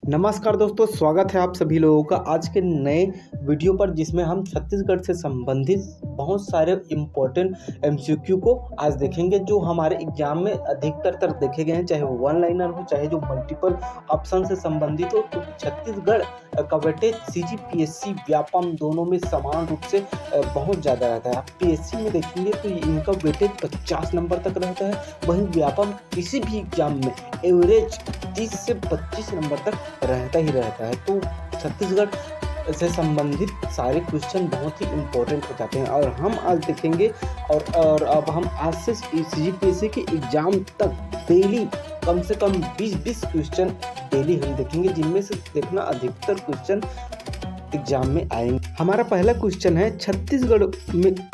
नमस्कार दोस्तों, स्वागत है आप सभी लोगों का आज के नए वीडियो पर, जिसमें हम छत्तीसगढ़ से संबंधित बहुत सारे इम्पोर्टेंट एमसीक्यू को आज देखेंगे, जो हमारे एग्जाम में अधिकतर देखे गए हैं, चाहे वो वन लाइनर हो, चाहे जो मल्टीपल ऑप्शन से संबंधित हो। तो छत्तीसगढ़ का वेटेज सीजीपीएससी व्यापम दोनों में समान रूप से बहुत ज़्यादा रहता है। आप पीएससी में देखेंगे तो इनका वेटेज 50 नंबर तक रहता है, वहीं व्यापम किसी भी एग्जाम में एवरेज 30 से 25 नंबर तक रहता ही रहता है। तो छत्तीसगढ़ से संबंधित सारे क्वेश्चन बहुत ही इम्पोर्टेंट हो जाते हैं और हम आज देखेंगे। और अब हम आज से सीजीपीएससी के एग्जाम तक डेली कम से कम 20 क्वेश्चन डेली हम देखेंगे, जिनमें से देखना अधिकतर क्वेश्चन एग्जाम में आएंगे। हमारा पहला क्वेश्चन है, छत्तीसगढ़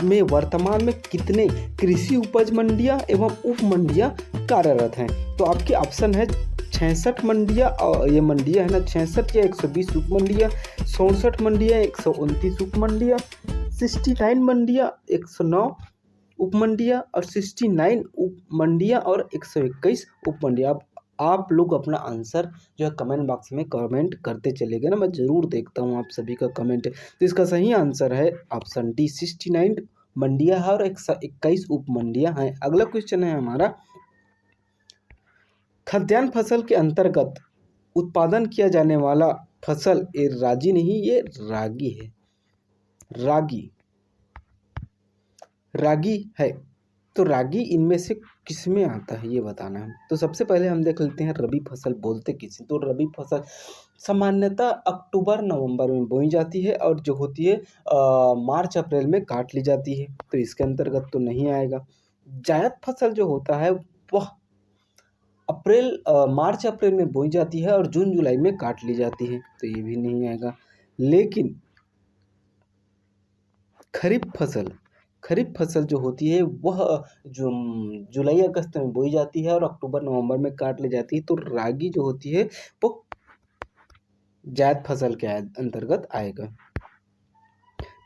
में वर्तमान में कितने कृषि उपज मंडियां एवं उप मंडियां कार्यरत हैं? तो आपके ऑप्शन है 66 मंडियां, और ये मंडियां है ना 66 या 120 उप मंडियां, 64 मंडियां, 129 उप मंडियां, 69 मंडियां, 109 उप मंडियां और 69 उप मंडियां और 121 उप मंडियां। आप लोग अपना आंसर जो है कमेंट बॉक्स में कमेंट करते चलेगा ना, मैं ज़रूर देखता हूँ आप सभी का कमेंट। तो इसका सही आंसर है ऑप्शन डी, 69 मंडियां है और 121 उप मंडियां हैं। अगला क्वेश्चन है हमारा, खाद्यान्न फसल के अंतर्गत उत्पादन किया जाने वाला फसल ये रागी नहीं, ये रागी है। रागी है, तो रागी इनमें से किस में आता है ये बताना है। तो सबसे पहले हम देख लेते हैं रबी फसल बोलते किसे। तो रबी फसल सामान्यतः अक्टूबर नवंबर में बोई जाती है और जो होती है मार्च अप्रैल में काट ली जाती है, तो इसके अंतर्गत तो नहीं आएगा। जायद फसल जो होता है वह मार्च अप्रैल में बोई जाती है और जून जुलाई में काट ली जाती है, तो ये भी नहीं आएगा। लेकिन खरीफ फसल जो होती है वह जो जुलाई अगस्त में बोई जाती है और अक्टूबर नवंबर में काट ली जाती है, तो रागी जो होती है वो जायद फसल के अंतर्गत आएगा।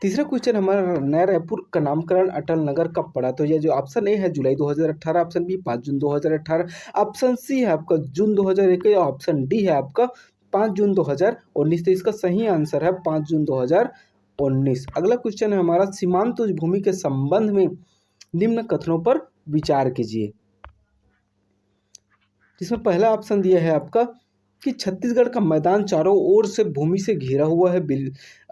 तीसरा क्वेश्चन हमारा, नया रायपुर का नामकरण अटल नगर कब पड़ा? तो ये जो ऑप्शन ए है जुलाई 2018, ऑप्शन बी 5 जून 2018, ऑप्शन सी है आपका जून 2021 और ऑप्शन डी है आपका 5 जून 2019। तो इसका सही आंसर है 5 जून 2019। अगला क्वेश्चन है हमारा, सीमांत भूमि के संबंध में निम्न कथनों पर विचार कीजिए। जिसमें पहला ऑप्शन दिया है आपका कि छत्तीसगढ़ का मैदान चारों ओर से भूमि से घिरा हुआ है।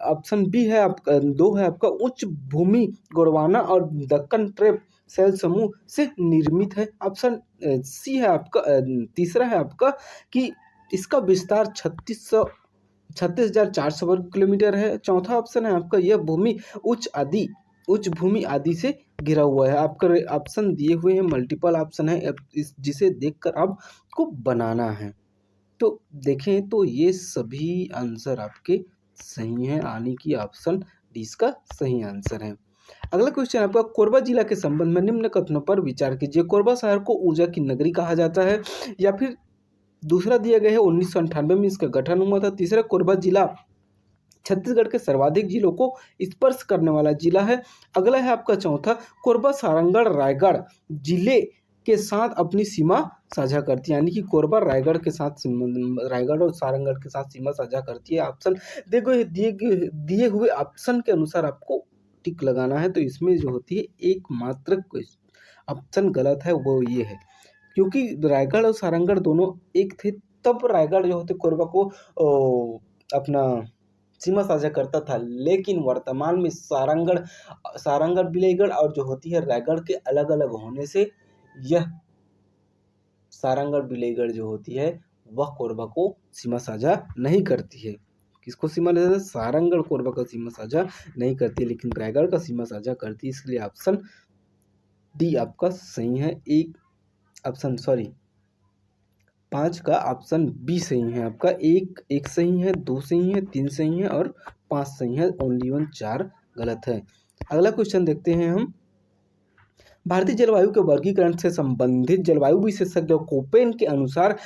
ऑप्शन बी है आपका 2 है आपका उच्च भूमि गोंडवाना और दक्कन ट्रेप शैल समूह से निर्मित है। ऑप्शन सी है आपका तीसरा है आपका कि इसका विस्तार 36,400 वर्ग किलोमीटर है। चौथा ऑप्शन है आपका यह भूमि उच्च भूमि आदि से घिरा हुआ है। आपका ऑप्शन दिए हुए हैं, मल्टीपल ऑप्शन है, जिसे देखकर आपको बनाना है। तो देखें तो ये सभी आंसर आपके सही हैं, यानी कि ऑप्शन डी इसका सही आंसर है। अगला क्वेश्चन आपका, कोरबा जिला के संबंध में निम्न कथनों पर विचार कीजिए। कोरबा शहर को ऊर्जा की नगरी कहा जाता है, या फिर दूसरा दिया गया है 1998 में इसका गठन हुआ था। तीसरा, कोरबा जिला छत्तीसगढ़ के सर्वाधिक जिलों को स्पर्श करने वाला जिला है। अगला है आपका चौथा, कोरबा सारंगढ़ रायगढ़ जिले के साथ अपनी सीमा साझा करती है, यानी कि कोरबा रायगढ़ और सारंगढ़ के साथ सीमा साझा करती है। ऑप्शन देखो, दिए हुए ऑप्शन के अनुसार आपको टिक लगाना है। तो इसमें जो होती है एकमात्र ऑप्शन गलत है, वो ये है, क्योंकि रायगढ़ और सारंगढ़ दोनों एक थे, तब रायगढ़ जो होते कोरबा को अपना सीमा साझा करता था। लेकिन वर्तमान में सारंगढ़ बिलाईगढ़ और जो होती है रायगढ़ के अलग अलग होने से यह सारंगढ़ बिलाईगढ़ जो होती है वह कोरबा को सीमा साझा नहीं करती है। किसको सीमा साझा? सारंगढ़ कोरबा का सीमा साझा नहीं करती, लेकिन रायगढ़ का सीमा साझा करती है। इसलिए ऑप्शन डी आपका सही है। 5 का ऑप्शन बी सही है आपका। एक सही है, 2 सही है, 3 सही है और 5 सही है, ओनली 4 गलत है। अगला क्वेश्चन देखते हैं हम, भारतीय जलवायु के वर्गीकरण से संबंधित जलवायु विशेषज्ञ कोपेन के अनुसार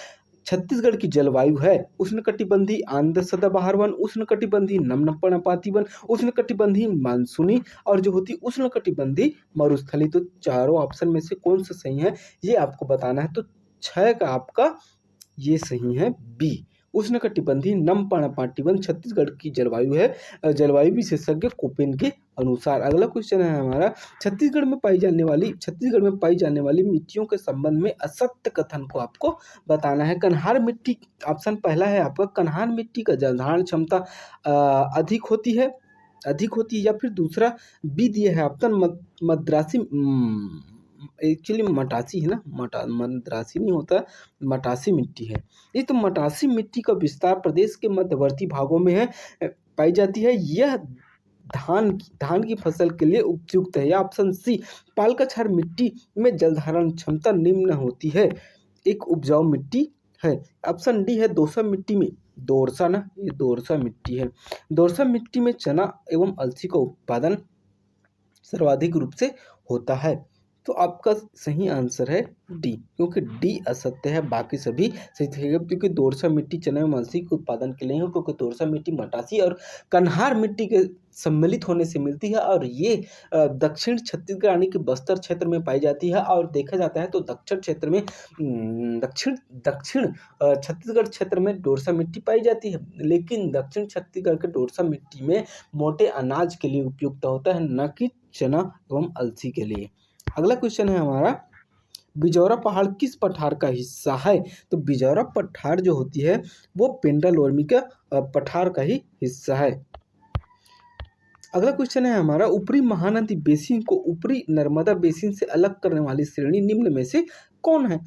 छत्तीसगढ़ की जलवायु है उष्णकटिबंधीय आर्द्र सदाबहार वन, उष्णकटिबंधीय नम पर्णपाती वन, उष्णकटिबंधीय मानसूनी और जो होती उष्णकटिबंधीय मरुस्थली। तो चारों ऑप्शन में से कौन सा सही है ये आपको बताना है। तो 6 का आपका ये सही है बी, उष्णकटिबंधीय नम पर्णपाती छत्तीसगढ़ की जलवायु है, जलवायु विशेषज्ञ कोपेन के अनुसार। अगला क्वेश्चन है हमारा, छत्तीसगढ़ में पाई जाने वाली मिट्टियों के संबंध में असत्य कथन को आपको बताना है। कन्हार मिट्टी, ऑप्शन पहला है आपका, कन्हार मिट्टी का जलधारण क्षमता अधिक होती है या फिर दूसरा बी दिया है ऑप्शन मद्रासी, एक्चुअली मटासी है ना, मद्रासी नहीं होता, मटासी मिट्टी है ये। तो मटासी मिट्टी का विस्तार प्रदेश के मध्यवर्ती भागों में है, पाई जाती है। यह धान की फसल के लिए उपयुक्त है। या ऑप्शन सी, पालकछार मिट्टी में जलधारण क्षमता निम्न होती है, एक उपजाऊ मिट्टी है। ऑप्शन डी है दोरसा मिट्टी में, दोरसा ना, ये दोरसा मिट्टी है। दोरसा मिट्टी में चना एवं अलसी का उत्पादन सर्वाधिक रूप से होता है। तो आपका सही आंसर है डी, क्योंकि डी असत्य है, बाकी सभी सही थे। क्योंकि दोरसा मिट्टी चना एवं अलसी के उत्पादन के लिए है, क्योंकि दोरसा मिट्टी मटासी और कन्हार मिट्टी के सम्मिलित होने से मिलती है और ये दक्षिण छत्तीसगढ़ यानी कि बस्तर क्षेत्र में पाई जाती है। और देखा जाता है तो दक्षिण क्षेत्र में दक्षिण छत्तीसगढ़ क्षेत्र में दोरसा मिट्टी पाई जाती है, लेकिन दक्षिण छत्तीसगढ़ के दोरसा मिट्टी में मोटे अनाज के लिए उपयुक्त होता है, न कि चना एवं अलसी के लिए। अगला क्वेश्चन है हमारा, बिजौरा पहाड़ किस पठार का हिस्सा है? तो बिजौरा पठार जो होती है वो पेंडालोर्मी का पठार का ही हिस्सा है। अगला क्वेश्चन है हमारा, ऊपरी महानदी बेसिन को ऊपरी नर्मदा बेसिन से अलग करने वाली श्रेणी निम्न में से कौन है?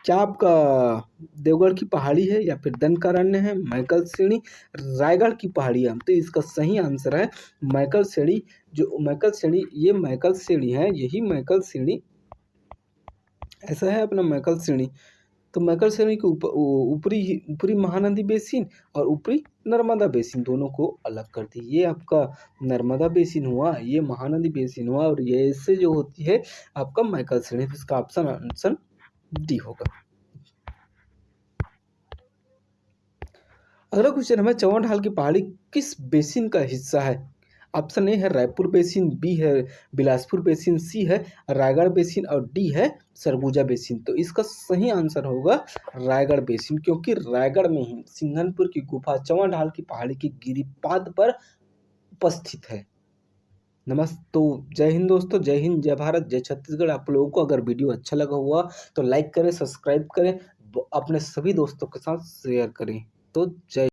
क्या आपका देवगढ़ की पहाड़ी है, या फिर दंडकारण्य है, मैकल श्रेणी, रायगढ़ की पहाड़ी है? तो इसका सही आंसर है मैकल श्रेणी। जो मैकल श्रेणी, ये मैकल श्रेणी है, यही मैकल श्रेणी, ऐसा है अपना मैकल श्रेणी। तो मैकल श्रेणी के ऊपरी महानदी बेसिन और ऊपरी नर्मदा बेसिन दोनों को अलग करती है। ये आपका नर्मदा बेसिन हुआ, ये महानदी बेसिन हुआ, और ये इससे जो होती है आपका मैकल श्रेणी। तो इसका ऑप्शन आंसर डी होगा। अगला क्वेश्चन हमें, चौवन ढाल की पहाड़ी किस बेसिन का हिस्सा है? ऑप्शन ए है रायपुर बेसिन, बी है बिलासपुर बेसिन, सी है रायगढ़ बेसिन और डी है सरगुजा बेसिन। तो इसका सही आंसर होगा रायगढ़ बेसिन, क्योंकि रायगढ़ में ही सिंघनपुर की गुफा चौवन ढाल की पहाड़ी की गिरिपाद पर उपस्थित है। नमस्ते, तो जय हिंद दोस्तों, जय हिंद, जय भारत, जय छत्तीसगढ़। आप लोगों को अगर वीडियो अच्छा लगा हुआ तो लाइक करें, सब्सक्राइब करें, अपने सभी दोस्तों के साथ शेयर करें। तो जय